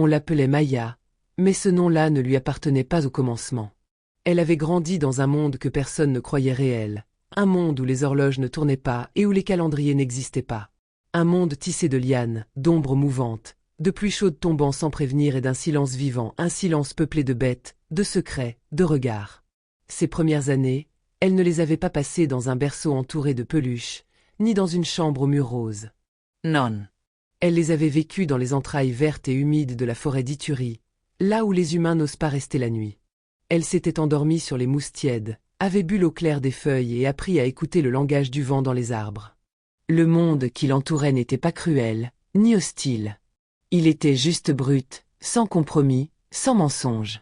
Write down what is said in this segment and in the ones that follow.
On l'appelait Maya, mais ce nom-là ne lui appartenait pas au commencement. Elle avait grandi dans un monde que personne ne croyait réel, un monde où les horloges ne tournaient pas et où les calendriers n'existaient pas. Un monde tissé de lianes, d'ombres mouvantes, de pluies chaudes tombant sans prévenir et d'un silence vivant, un silence peuplé de bêtes, de secrets, de regards. Ces premières années, elle ne les avait pas passées dans un berceau entouré de peluches, ni dans une chambre aux murs roses. Non. Elle les avait vécues dans les entrailles vertes et humides de la forêt d'Ituri, là où les humains n'osent pas rester la nuit. Elle s'était endormie sur les mousses tièdes, avait bu l'eau claire des feuilles et appris à écouter le langage du vent dans les arbres. Le monde qui l'entourait n'était pas cruel, ni hostile. Il était juste brut, sans compromis, sans mensonge.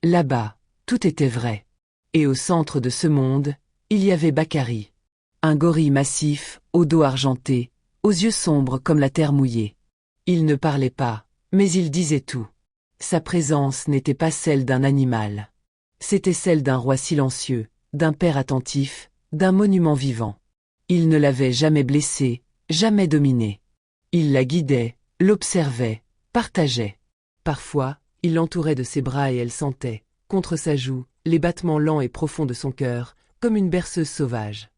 Là-bas, tout était vrai. Et au centre de ce monde, il y avait Bakary. Un gorille massif, au dos argenté, aux yeux sombres comme la terre mouillée. Il ne parlait pas, mais il disait tout. Sa présence n'était pas celle d'un animal. C'était celle d'un roi silencieux, d'un père attentif, d'un monument vivant. Il ne l'avait jamais blessée, jamais dominée. Il la guidait, l'observait, partageait. Parfois, il l'entourait de ses bras et elle sentait, contre sa joue, les battements lents et profonds de son cœur, comme une berceuse sauvage.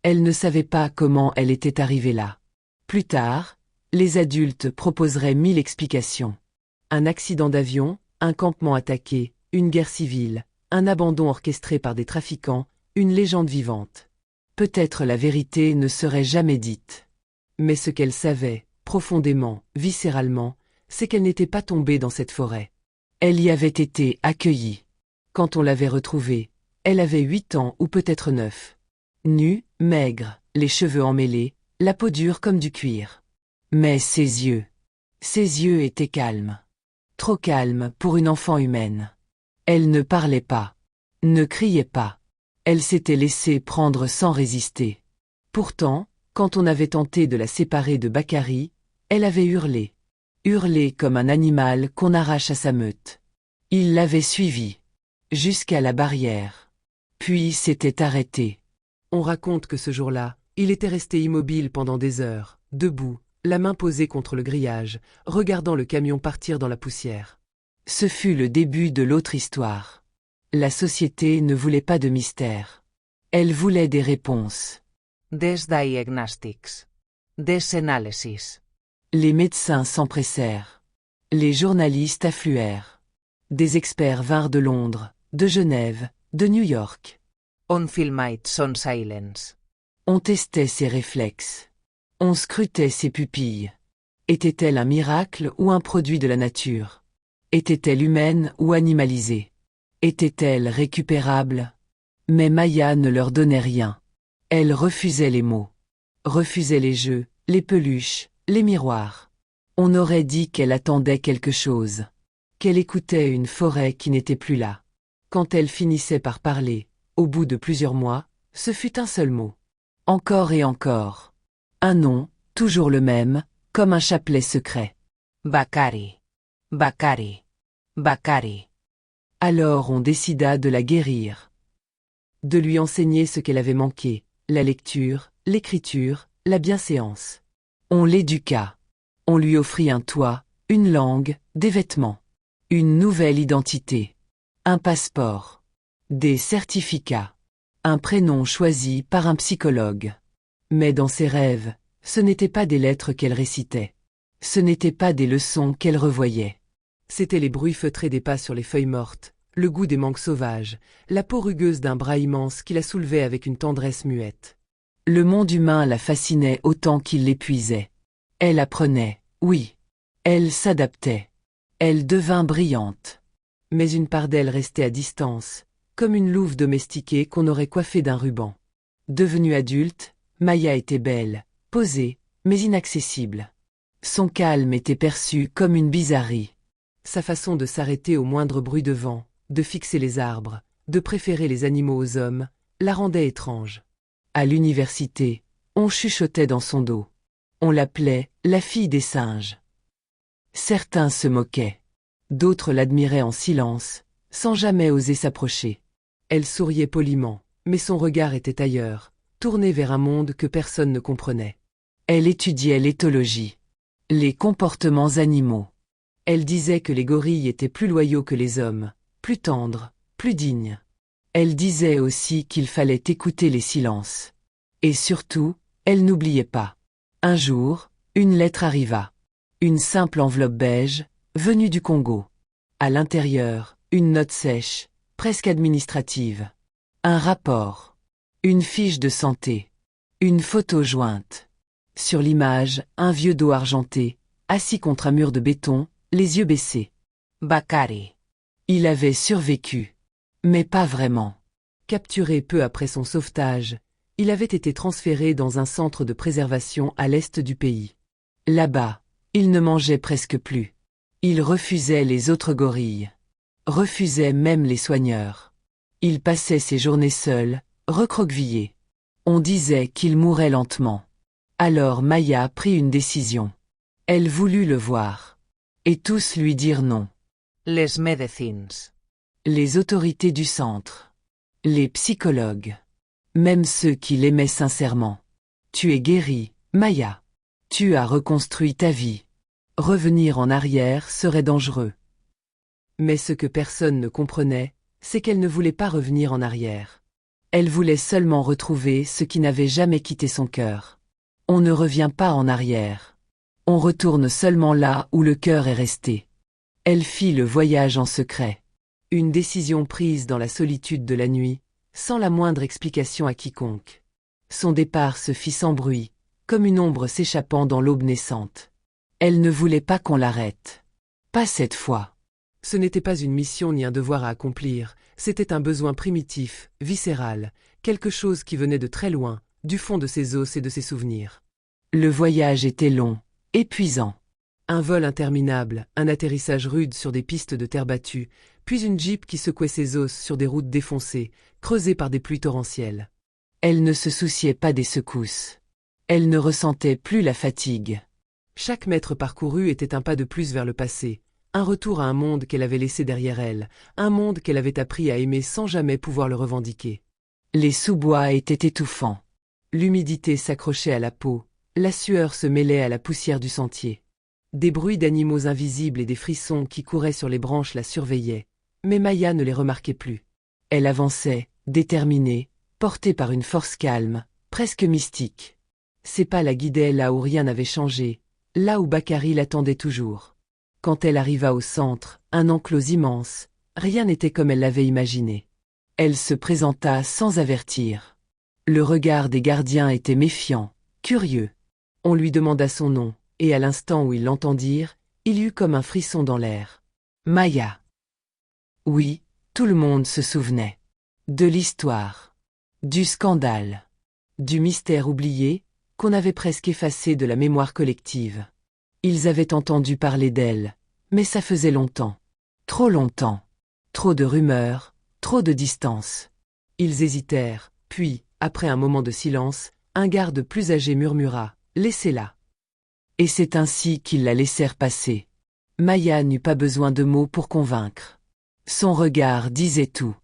Elle ne savait pas comment elle était arrivée là. Plus tard, les adultes proposeraient 1000 explications. Un accident d'avion, un campement attaqué, une guerre civile, un abandon orchestré par des trafiquants, une légende vivante. Peut-être la vérité ne serait jamais dite. Mais ce qu'elle savait, profondément, viscéralement, c'est qu'elle n'était pas tombée dans cette forêt. Elle y avait été accueillie. Quand on l'avait retrouvée, elle avait 8 ans ou peut-être 9. Nue, maigre, les cheveux emmêlés, la peau dure comme du cuir. Mais ses yeux étaient calmes. Trop calmes pour une enfant humaine. Elle ne parlait pas, ne criait pas. Elle s'était laissée prendre sans résister. Pourtant, quand on avait tenté de la séparer de Bakary, elle avait hurlé. Hurlé comme un animal qu'on arrache à sa meute. Il l'avait suivie. Jusqu'à la barrière. Puis s'était arrêté. On raconte que ce jour-là, il était resté immobile pendant des heures, debout, la main posée contre le grillage, regardant le camion partir dans la poussière. Ce fut le début de l'autre histoire. La société ne voulait pas de mystère. Elle voulait des réponses. Des diagnòstics. Des anàlisis. Les médecins s'empressèrent. Les journalistes affluèrent. Des experts vinrent de Londres, de Genève, de New York. On filmait son silence. On testait ses réflexes. On scrutait ses pupilles. Était-elle un miracle ou un produit de la nature? Était-elle humaine ou animalisée? Était-elle récupérable? Mais Maya ne leur donnait rien. Elle refusait les mots. Refusait les jeux, les peluches, les miroirs. On aurait dit qu'elle attendait quelque chose. Qu'elle écoutait une forêt qui n'était plus là. Quand elle finissait par parler, au bout de plusieurs mois, ce fut un seul mot. Encore et encore. Un nom, toujours le même, comme un chapelet secret. Bakary. Bakary. Bakary. Alors on décida de la guérir. De lui enseigner ce qu'elle avait manqué, la lecture, l'écriture, la bienséance. On l'éduqua. On lui offrit un toit, une langue, des vêtements. Une nouvelle identité. Un passeport. Des certificats. Un prénom choisi par un psychologue. Mais dans ses rêves, ce n'étaient pas des lettres qu'elle récitait. Ce n'étaient pas des leçons qu'elle revoyait. C'étaient les bruits feutrés des pas sur les feuilles mortes, le goût des mangues sauvages, la peau rugueuse d'un bras immense qui la soulevait avec une tendresse muette. Le monde humain la fascinait autant qu'il l'épuisait. Elle apprenait, oui. Elle s'adaptait. Elle devint brillante. Mais une part d'elle restait à distance, comme une louve domestiquée qu'on aurait coiffée d'un ruban. Devenue adulte, Maya était belle, posée, mais inaccessible. Son calme était perçu comme une bizarrerie. Sa façon de s'arrêter au moindre bruit de vent, de fixer les arbres, de préférer les animaux aux hommes, la rendait étrange. À l'université, on chuchotait dans son dos. On l'appelait « la fille des singes ». Certains se moquaient. D'autres l'admiraient en silence, sans jamais oser s'approcher. Elle souriait poliment, mais son regard était ailleurs, tourné vers un monde que personne ne comprenait. Elle étudiait l'éthologie, les comportements animaux. Elle disait que les gorilles étaient plus loyaux que les hommes, plus tendres, plus dignes. Elle disait aussi qu'il fallait écouter les silences. Et surtout, elle n'oubliait pas. Un jour, une lettre arriva. Une simple enveloppe beige, venue du Congo. À l'intérieur, une note sèche, presque administrative. Un rapport. Une fiche de santé. Une photo jointe. Sur l'image, un vieux dos argenté, assis contre un mur de béton, les yeux baissés. Bakari. Il avait survécu. Mais pas vraiment. Capturé peu après son sauvetage, il avait été transféré dans un centre de préservation à l'est du pays. Là-bas, il ne mangeait presque plus. Il refusait les autres gorilles. Refusait même les soigneurs. Il passait ses journées seul, recroquevillé. On disait qu'il mourait lentement. Alors Maya prit une décision. Elle voulut le voir. Et tous lui dirent non. Les medecines. Les autorités du centre. Les psychologues. Même ceux qui l'aimaient sincèrement. Tu es guérie, Maya. Tu as reconstruit ta vie. Revenir en arrière serait dangereux. Mais ce que personne ne comprenait, c'est qu'elle ne voulait pas revenir en arrière. Elle voulait seulement retrouver ce qui n'avait jamais quitté son cœur. On ne revient pas en arrière. On retourne seulement là où le cœur est resté. Elle fit le voyage en secret. Une décision prise dans la solitude de la nuit, sans la moindre explication à quiconque. Son départ se fit sans bruit, comme une ombre s'échappant dans l'aube naissante. Elle ne voulait pas qu'on l'arrête. Pas cette fois. Ce n'était pas une mission ni un devoir à accomplir, c'était un besoin primitif, viscéral, quelque chose qui venait de très loin, du fond de ses os et de ses souvenirs. Le voyage était long, épuisant. Un vol interminable, un atterrissage rude sur des pistes de terre battue, puis une jeep qui secouait ses os sur des routes défoncées, creusées par des pluies torrentielles. Elle ne se souciait pas des secousses. Elle ne ressentait plus la fatigue. Chaque mètre parcouru était un pas de plus vers le passé, un retour à un monde qu'elle avait laissé derrière elle, un monde qu'elle avait appris à aimer sans jamais pouvoir le revendiquer. Les sous-bois étaient étouffants. L'humidité s'accrochait à la peau, la sueur se mêlait à la poussière du sentier. Des bruits d'animaux invisibles et des frissons qui couraient sur les branches la surveillaient, mais Maya ne les remarquait plus. Elle avançait, déterminée, portée par une force calme, presque mystique. Ses pas la guidaient là où rien n'avait changé, là où Bakari l'attendait toujours. Quand elle arriva au centre, un enclos immense, rien n'était comme elle l'avait imaginé. Elle se présenta sans avertir. Le regard des gardiens était méfiant, curieux. On lui demanda son nom, et à l'instant où ils l'entendirent, il eut comme un frisson dans l'air. Maya. Oui, tout le monde se souvenait. De l'histoire. Du scandale. Du mystère oublié, qu'on avait presque effacé de la mémoire collective. Ils avaient entendu parler d'elle, mais ça faisait longtemps. Trop longtemps. Trop de rumeurs, trop de distance. Ils hésitèrent, puis, après un moment de silence, un garde plus âgé murmura « Laissez-la ». Et c'est ainsi qu'ils la laissèrent passer. Maya n'eut pas besoin de mots pour convaincre. Son regard disait tout.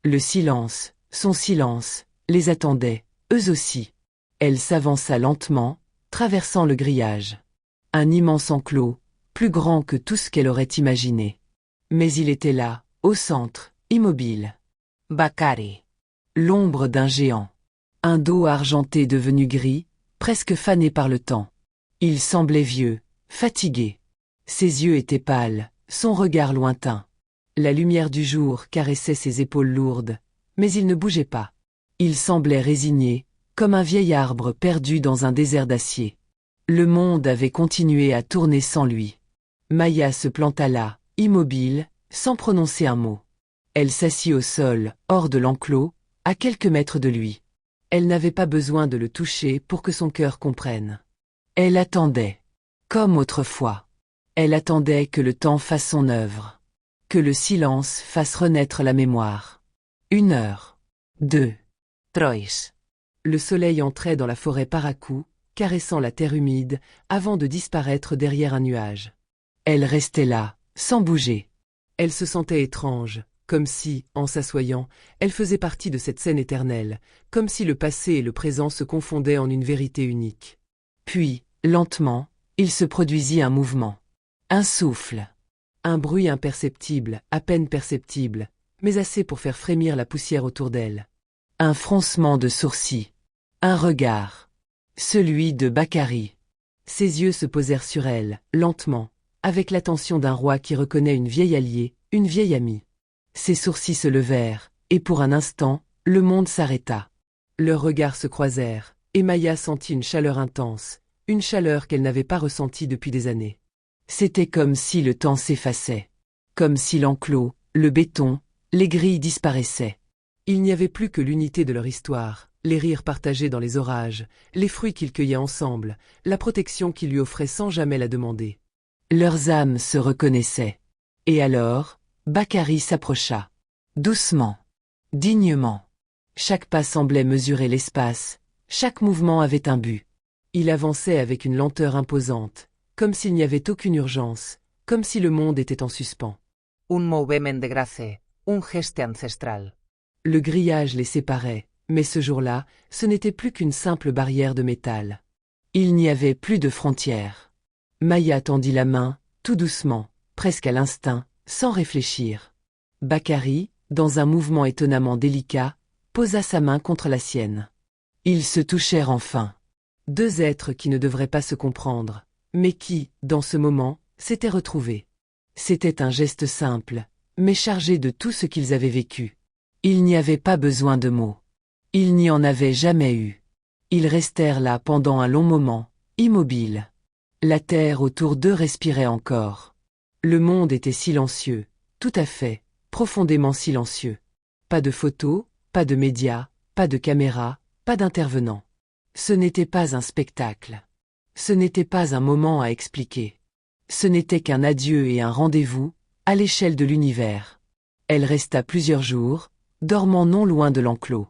Le silence, son silence, les attendait, eux aussi. Elle s'avança lentement, traversant le grillage. Un immense enclos, plus grand que tout ce qu'elle aurait imaginé. Mais il était là, au centre, immobile. Bakari. L'ombre d'un géant. Un dos argenté devenu gris, presque fané par le temps. Il semblait vieux, fatigué. Ses yeux étaient pâles, son regard lointain. La lumière du jour caressait ses épaules lourdes, mais il ne bougeait pas. Il semblait résigné, comme un vieil arbre perdu dans un désert d'acier. Le monde avait continué à tourner sans lui. Maya se planta là, immobile, sans prononcer un mot. Elle s'assit au sol, hors de l'enclos, à quelques mètres de lui. Elle n'avait pas besoin de le toucher pour que son cœur comprenne. Elle attendait. Comme autrefois. Elle attendait que le temps fasse son œuvre. Que le silence fasse renaître la mémoire. 1 heure. 2. Trois. Le soleil entrait dans la forêt Parakou, caressant la terre humide, avant de disparaître derrière un nuage. Elle restait là, sans bouger. Elle se sentait étrange, comme si, en s'assoyant, elle faisait partie de cette scène éternelle, comme si le passé et le présent se confondaient en une vérité unique. Puis, lentement, il se produisit un mouvement. Un souffle. Un bruit imperceptible, à peine perceptible, mais assez pour faire frémir la poussière autour d'elle. Un froncement de sourcils. Un regard. Celui de Bakary. Ses yeux se posèrent sur elle, lentement, avec l'attention d'un roi qui reconnaît une vieille alliée, une vieille amie. Ses sourcils se levèrent, et pour un instant, le monde s'arrêta. Leurs regards se croisèrent, et Maya sentit une chaleur intense, une chaleur qu'elle n'avait pas ressentie depuis des années. C'était comme si le temps s'effaçait. Comme si l'enclos, le béton, les grilles disparaissaient. Il n'y avait plus que l'unité de leur histoire, les rires partagés dans les orages, les fruits qu'ils cueillaient ensemble, la protection qu'ils lui offraient sans jamais la demander. Leurs âmes se reconnaissaient. Et alors, Bakary s'approcha. Doucement. Dignement. Chaque pas semblait mesurer l'espace, chaque mouvement avait un but. Il avançait avec une lenteur imposante, comme s'il n'y avait aucune urgence, comme si le monde était en suspens. Un moviment de grace, un geste ancestral. Le grillage les séparait, mais ce jour-là, ce n'était plus qu'une simple barrière de métal. Il n'y avait plus de frontières. Maya tendit la main, tout doucement, presque à l'instinct, sans réfléchir. Bakary, dans un mouvement étonnamment délicat, posa sa main contre la sienne. Ils se touchèrent enfin. Deux êtres qui ne devraient pas se comprendre, mais qui, dans ce moment, s'étaient retrouvés. C'était un geste simple, mais chargé de tout ce qu'ils avaient vécu. Il n'y avait pas besoin de mots. Il n'y en avait jamais eu. Ils restèrent là pendant un long moment, immobiles. La terre autour d'eux respirait encore. Le monde était silencieux, tout à fait, profondément silencieux. Pas de photos, pas de médias, pas de caméras, pas d'intervenants. Ce n'était pas un spectacle. Ce n'était pas un moment à expliquer. Ce n'était qu'un adieu et un rendez-vous, à l'échelle de l'univers. Elle resta plusieurs jours, dormant non loin de l'enclos.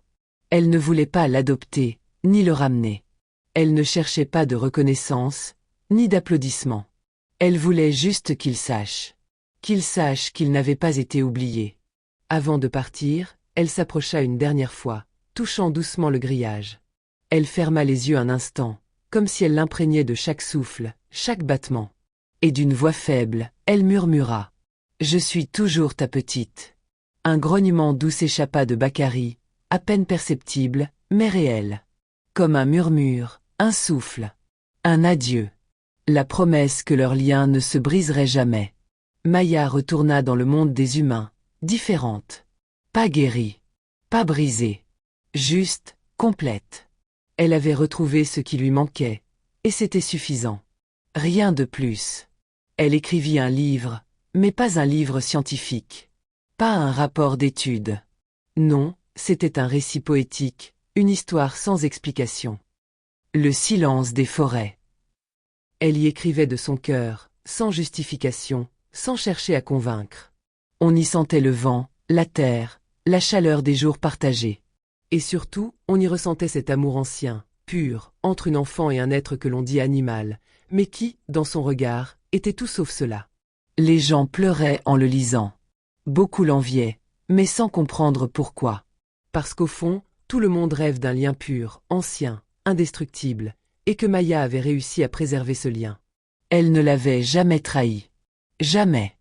Elle ne voulait pas l'adopter, ni le ramener. Elle ne cherchait pas de reconnaissance, ni d'applaudissements. Elle voulait juste qu'il sache. Qu'il sache qu'il n'avait pas été oublié. Avant de partir, elle s'approcha une dernière fois, touchant doucement le grillage. Elle ferma les yeux un instant, comme si elle l'imprégnait de chaque souffle, chaque battement. Et d'une voix faible, elle murmura. « Je suis toujours ta petite. » Un grognement doux s'échappa de Bakary, à peine perceptible, mais réel. Comme un murmure, un souffle. Un adieu. La promesse que leur lien ne se briserait jamais. Maya retourna dans le monde des humains, différente. Pas guérie. Pas brisée. Juste, complète. Elle avait retrouvé ce qui lui manquait, et c'était suffisant. Rien de plus. Elle écrivit un livre, mais pas un livre scientifique. Pas un rapport d'étude. Non, c'était un récit poétique, une histoire sans explication. Le silence des forêts. Elle y écrivait de son cœur, sans justification, sans chercher à convaincre. On y sentait le vent, la terre, la chaleur des jours partagés. Et surtout, on y ressentait cet amour ancien, pur, entre une enfant et un être que l'on dit animal, mais qui, dans son regard, était tout sauf cela. Les gens pleuraient en le lisant. Beaucoup l'enviaient, mais sans comprendre pourquoi. Parce qu'au fond, tout le monde rêve d'un lien pur, ancien, indestructible, et que Maya avait réussi à préserver ce lien. Elle ne l'avait jamais trahi. Jamais.